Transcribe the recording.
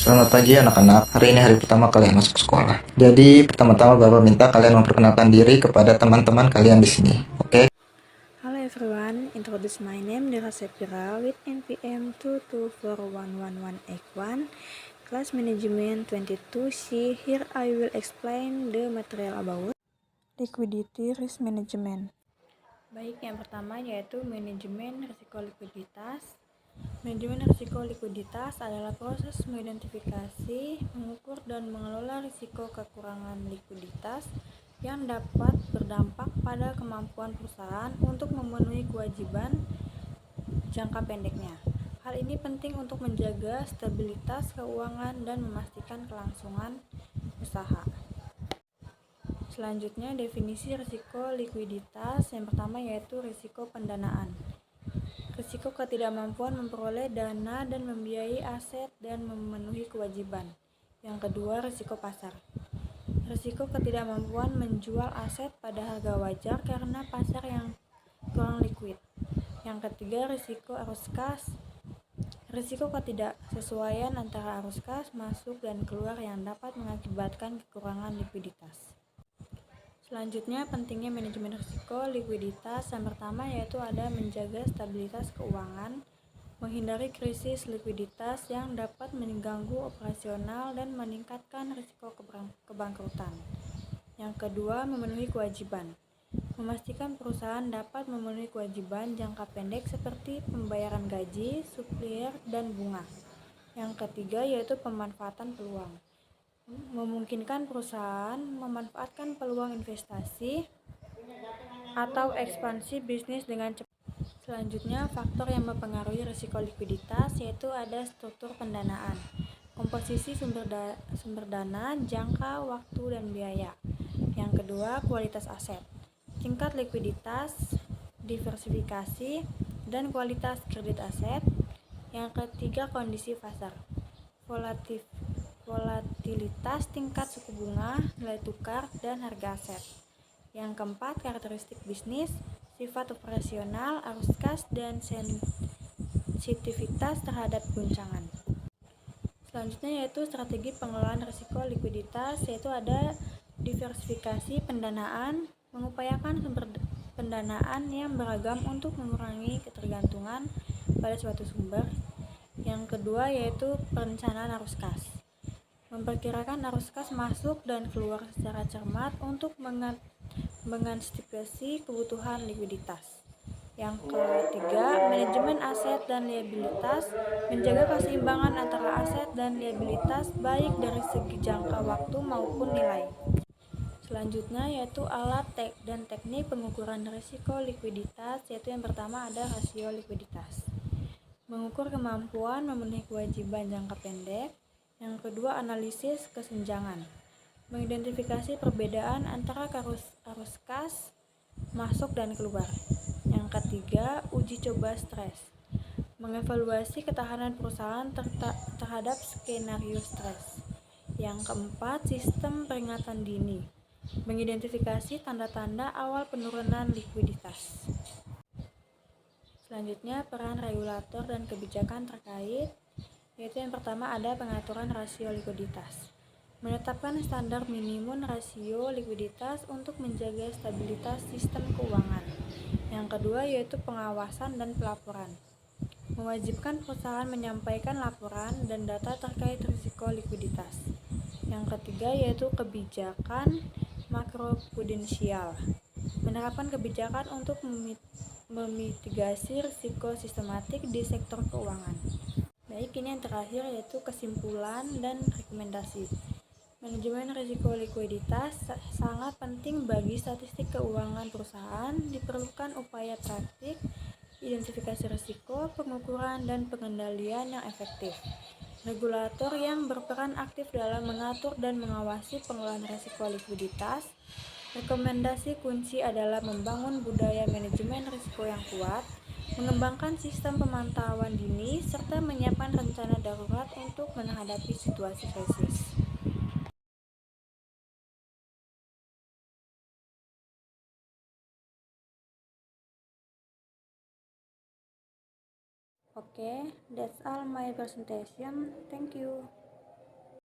Selamat pagi anak-anak, hari ini hari pertama kalian masuk sekolah. Jadi pertama-tama Bapak minta kalian memperkenalkan diri kepada teman-teman kalian di sini, oke? Hello everyone, introduce my name Dira Sepira with NPM 2241181, class management 22C. Here I will explain the material about liquidity risk management. Baik, yang pertama yaitu manajemen risiko likuiditas. Manajemen risiko likuiditas adalah proses mengidentifikasi, mengukur, dan mengelola risiko kekurangan likuiditas yang dapat berdampak pada kemampuan perusahaan untuk memenuhi kewajiban jangka pendeknya. Hal ini penting untuk menjaga stabilitas keuangan dan memastikan kelangsungan usaha. Selanjutnya, definisi risiko likuiditas. Yang pertama yaitu risiko pendanaan. Risiko ketidakmampuan memperoleh dana dan membiayai aset dan memenuhi kewajiban. Yang kedua, risiko pasar. Risiko ketidakmampuan menjual aset pada harga wajar karena pasar yang kurang likuid. Yang ketiga, risiko arus kas. Risiko ketidaksesuaian antara arus kas masuk dan keluar yang dapat mengakibatkan kekurangan likuiditas. Selanjutnya, pentingnya manajemen risiko likuiditas. Yang pertama yaitu ada menjaga stabilitas keuangan, menghindari krisis likuiditas yang dapat mengganggu operasional dan meningkatkan risiko kebangkrutan. Yang kedua, memenuhi kewajiban. Memastikan perusahaan dapat memenuhi kewajiban jangka pendek seperti pembayaran gaji, supplier, dan bunga. Yang ketiga yaitu pemanfaatan peluang. Memungkinkan perusahaan memanfaatkan peluang investasi atau ekspansi bisnis dengan cepat. Selanjutnya, faktor yang mempengaruhi risiko likuiditas yaitu ada struktur pendanaan, komposisi sumber dana, jangka waktu, dan biaya. Yang kedua, kualitas aset, tingkat likuiditas, diversifikasi, dan kualitas kredit aset. Yang ketiga, kondisi pasar, volatilitas tingkat suku bunga, nilai tukar, dan harga aset. Yang keempat, karakteristik bisnis, sifat operasional, arus kas, dan sensitivitas terhadap guncangan. Selanjutnya yaitu strategi pengelolaan risiko likuiditas, yaitu ada diversifikasi pendanaan, mengupayakan sumber pendanaan yang beragam untuk mengurangi ketergantungan pada suatu sumber. Yang kedua yaitu perencanaan arus kas, memperkirakan arus kas masuk dan keluar secara cermat untuk mengantisipasi kebutuhan likuiditas. Yang ketiga, manajemen aset dan liabilitas, menjaga keseimbangan antara aset dan liabilitas baik dari segi jangka waktu maupun nilai. Selanjutnya yaitu alat dan teknik pengukuran risiko likuiditas, yaitu yang pertama ada rasio likuiditas, mengukur kemampuan memenuhi kewajiban jangka pendek. Yang kedua, analisis kesenjangan, mengidentifikasi perbedaan antara arus kas masuk dan keluar. Yang ketiga, uji coba stres, mengevaluasi ketahanan perusahaan terhadap skenario stres. Yang keempat, sistem peringatan dini, mengidentifikasi tanda-tanda awal penurunan likuiditas. Selanjutnya, peran regulator dan kebijakan terkait, yaitu yang pertama ada pengaturan rasio likuiditas, menetapkan standar minimum rasio likuiditas untuk menjaga stabilitas sistem keuangan. Yang kedua yaitu pengawasan dan pelaporan, mewajibkan perusahaan menyampaikan laporan dan data terkait risiko likuiditas. Yang ketiga yaitu kebijakan makroprudensial, menerapkan kebijakan untuk memitigasi risiko sistematik di sektor keuangan. Baik, ini yang terakhir yaitu kesimpulan dan rekomendasi. Manajemen risiko likuiditas sangat penting bagi statistik keuangan perusahaan. Diperlukan upaya praktik, identifikasi risiko, pengukuran, dan pengendalian yang efektif. Regulator yang berperan aktif dalam mengatur dan mengawasi pengelolaan risiko likuiditas. Rekomendasi kunci adalah membangun budaya manajemen risiko yang kuat, mengembangkan sistem pemantauan dini, serta menyiapkan rencana darurat untuk menghadapi situasi krisis. Okay, that's all my presentation. Thank you.